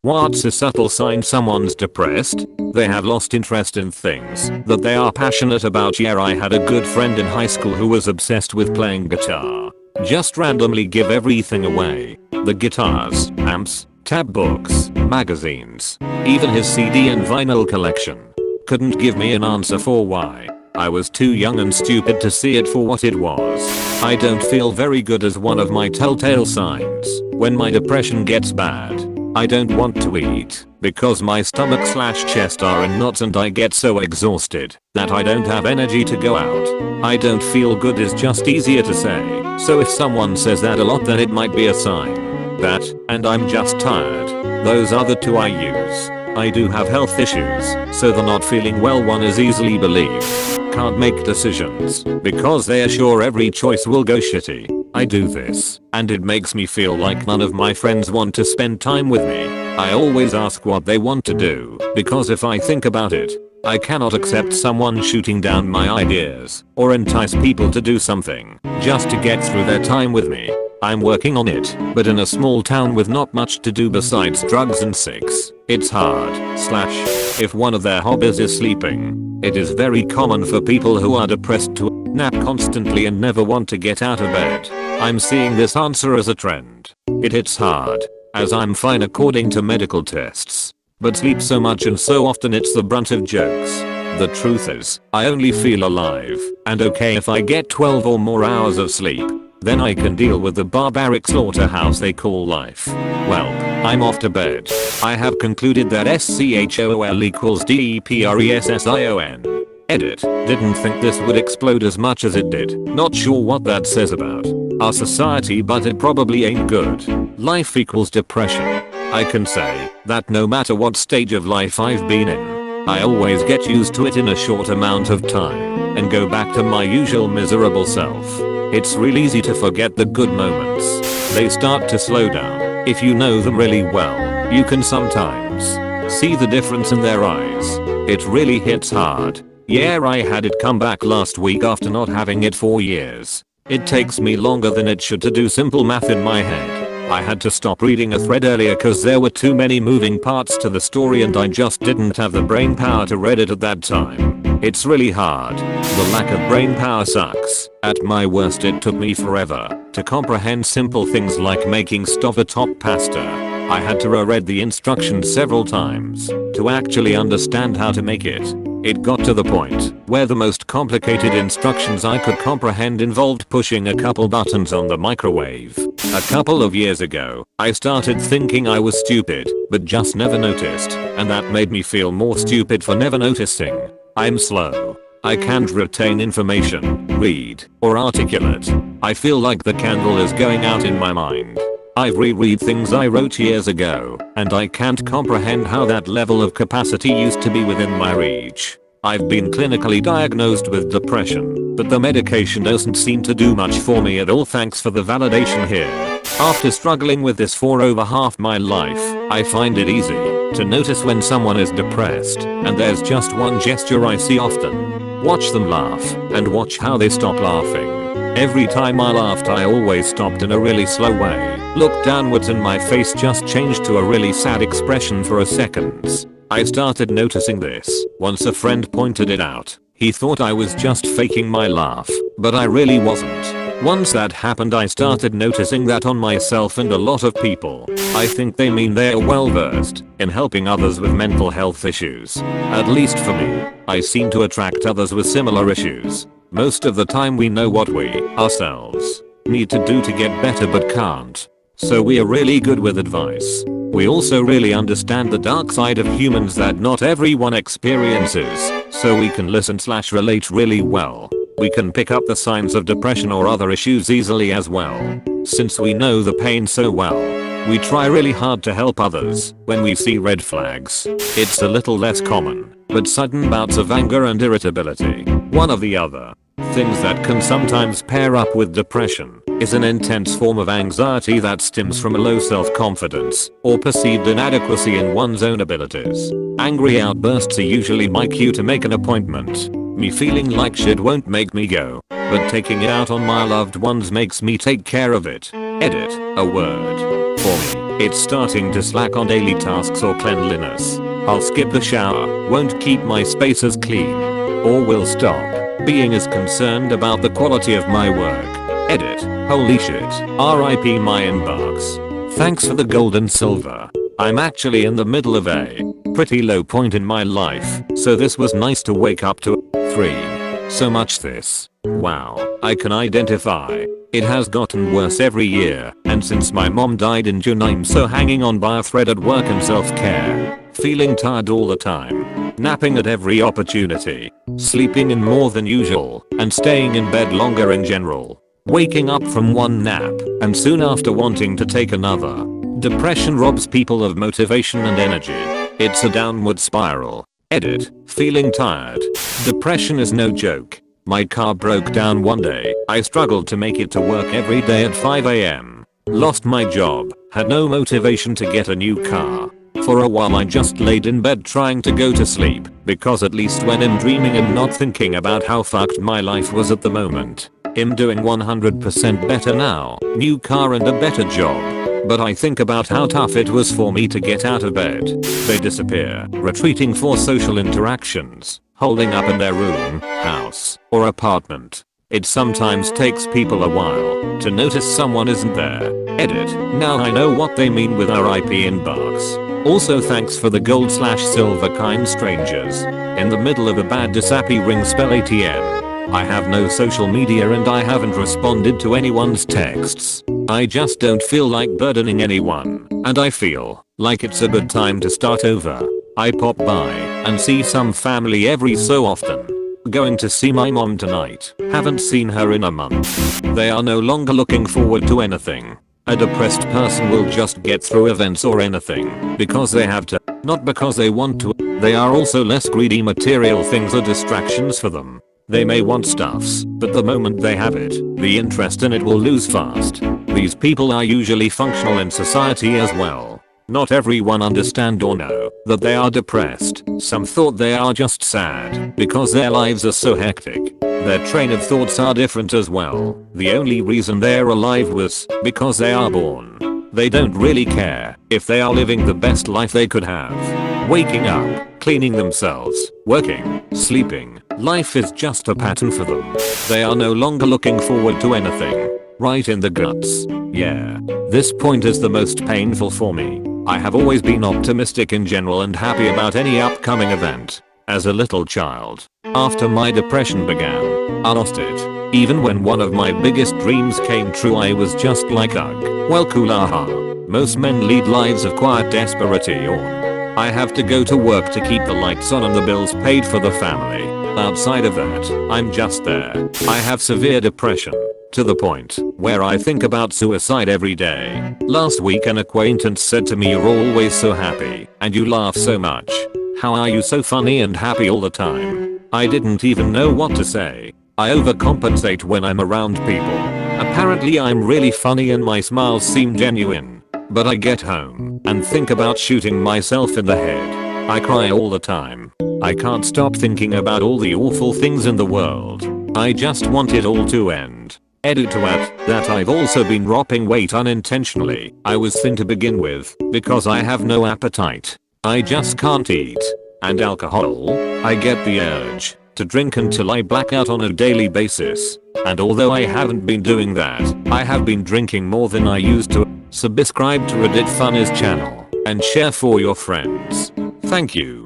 What's a subtle sign someone's depressed? They have lost interest in things that they are passionate about. Yeah, I had a good friend in high school who was obsessed with playing guitar. Just randomly give everything away. The guitars, amps, tab books, magazines, even his CD and vinyl collection. Couldn't give me an answer for why. I was too young and stupid to see it for what it was. I don't feel very good as one of my telltale signs. When my depression gets bad, I don't want to eat because my stomach/chest are in knots and I get so exhausted that I don't have energy to go out. I don't feel good is just easier to say. So if someone says that a lot, then it might be a sign. That and I'm just tired. Those are the two I use. I do have health issues, so the not feeling well one is easily believed. Can't make decisions because they are sure every choice will go shitty. I do this, and it makes me feel like none of my friends want to spend time with me. I always ask what they want to do, because if I think about it, I cannot accept someone shooting down my ideas or entice people to do something just to get through their time with me. I'm working on it, but in a small town with not much to do besides drugs and sex, it's hard. If one of their hobbies is sleeping, it is very common for people who are depressed to nap constantly and never want to get out of bed. I'm seeing this answer as a trend. It hits hard, as I'm fine according to medical tests, but sleep so much and so often it's the brunt of jokes. The truth is, I only feel alive and okay if I get 12 or more hours of sleep. Then I can deal with the barbaric slaughterhouse they call life. Well, I'm off to bed. I have concluded that SCHOOL equals DEPRESSION. Edit. Didn't think this would explode as much as it did. Not sure what that says about our society, but it probably ain't good. Life equals depression. I can say that no matter what stage of life I've been in, I always get used to it in a short amount of time and go back to my usual miserable self. It's real easy to forget the good moments. They start to slow down. If you know them really well, you can sometimes see the difference in their eyes. It really hits hard. Yeah, I had it come back last week after not having it for years. It takes me longer than it should to do simple math in my head. I had to stop reading a thread earlier cause there were too many moving parts to the story and I just didn't have the brain power to read it at that time. It's really hard. The lack of brain power sucks. At my worst it took me forever to comprehend simple things like making stovetop pasta. I had to reread the instructions several times to actually understand how to make it. It got to the point where the most complicated instructions I could comprehend involved pushing a couple buttons on the microwave. A couple of years ago, I started thinking I was stupid, but just never noticed, and that made me feel more stupid for never noticing. I'm slow. I can't retain information, read, or articulate. I feel like the candle is going out in my mind. I reread things I wrote years ago, and I can't comprehend how that level of capacity used to be within my reach. I've been clinically diagnosed with depression, but the medication doesn't seem to do much for me at all. Thanks for the validation here. After struggling with this for over half my life, I find it easy to notice when someone is depressed, and there's just one gesture I see often. Watch them laugh, and watch how they stop laughing. Every time I laughed I always stopped in a really slow way, looked downwards and my face just changed to a really sad expression for a second. I started noticing this once a friend pointed it out. He thought I was just faking my laugh, but I really wasn't. Once that happened I started noticing that on myself and a lot of people. I think they mean they're well versed in helping others with mental health issues. At least for me, I seem to attract others with similar issues. Most of the time we know what we, ourselves, need to do to get better but can't. So we are really good with advice. We also really understand the dark side of humans that not everyone experiences, so we can listen/relate really well. We can pick up the signs of depression or other issues easily as well. Since we know the pain so well, we try really hard to help others when we see red flags. It's a little less common, but sudden bouts of anger and irritability, one or the other. Things that can sometimes pair up with depression is an intense form of anxiety that stems from a low self-confidence or perceived inadequacy in one's own abilities. Angry outbursts are usually my cue to make an appointment. Me feeling like shit won't make me go, but taking it out on my loved ones makes me take care of it. Edit. A word. For me, It's starting to slack on daily tasks or cleanliness. I'll skip the shower, won't keep my spaces clean. Or will stop being as concerned about the quality of my work. Edit. Holy shit. RIP my inbox. Thanks for the gold and silver. I'm actually in the middle of a pretty low point in my life, so this was nice to wake up to. 3. So much this. Wow, I can identify. It has gotten worse every year, and since my mom died in June I'm so hanging on by a thread at work and self-care. Feeling tired all the time. Napping at every opportunity. Sleeping in more than usual, and staying in bed longer in general. Waking up from one nap, and soon after wanting to take another. Depression robs people of motivation and energy. It's a downward spiral. Edit. Feeling tired. Depression is no joke. My car broke down one day. I struggled to make it to work every day at 5 AM. Lost my job. Had no motivation to get a new car. For a while I just laid in bed trying to go to sleep, because at least when I'm dreaming and not thinking about how fucked my life was at the moment. I'm doing 100% better now. New car and a better job. But I think about how tough it was for me to get out of bed. They disappear, retreating for social interactions, holding up in their room, house, or apartment. It sometimes takes people a while to notice someone isn't there. Edit. Now I know what they mean with RIP inbox. Also thanks for the gold/silver kind strangers. In the middle of a bad disappy ring spell ATM. I have no social media and I haven't responded to anyone's texts. I just don't feel like burdening anyone, and I feel like it's a good time to start over. I pop by and see some family every so often. Going to see my mom tonight. Haven't seen her in a month. They are no longer looking forward to anything. A depressed person will just get through events or anything because they have to, not because they want to. They are also less greedy. Material things are distractions for them. They may want stuffs, but the moment they have it, the interest in it will lose fast. These people are usually functional in society as well. Not everyone understand or know that they are depressed. Some thought they are just sad because their lives are so hectic. Their train of thoughts are different as well. The only reason they're alive was because they are born. They don't really care if they are living the best life they could have. Waking up, cleaning themselves, working, sleeping. Life is just a pattern for them. They are no longer looking forward to anything. Right in the guts. Yeah. This point is the most painful for me. I have always been optimistic in general and happy about any upcoming event. As a little child, after my depression began, I lost it. Even when one of my biggest dreams came true I was just like ugh. Well cool aha. Most men lead lives of quiet desperation. I have to go to work to keep the lights on and the bills paid for the family. Outside of that, I'm just there. I have severe depression. To the point where I think about suicide every day. Last week an acquaintance said to me, "You're always so happy and you laugh so much. How are you so funny and happy all the time?" I didn't even know what to say. I overcompensate when I'm around people. Apparently I'm really funny and my smiles seem genuine. But I get home and think about shooting myself in the head. I cry all the time. I can't stop thinking about all the awful things in the world. I just want it all to end. Edit to add that I've also been dropping weight unintentionally. I was thin to begin with because I have no appetite. I just can't eat. And alcohol, I get the urge to drink until I black out on a daily basis. And although I haven't been doing that, I have been drinking more than I used to. Subscribe to Reddit Funnies channel and share for your friends. Thank you.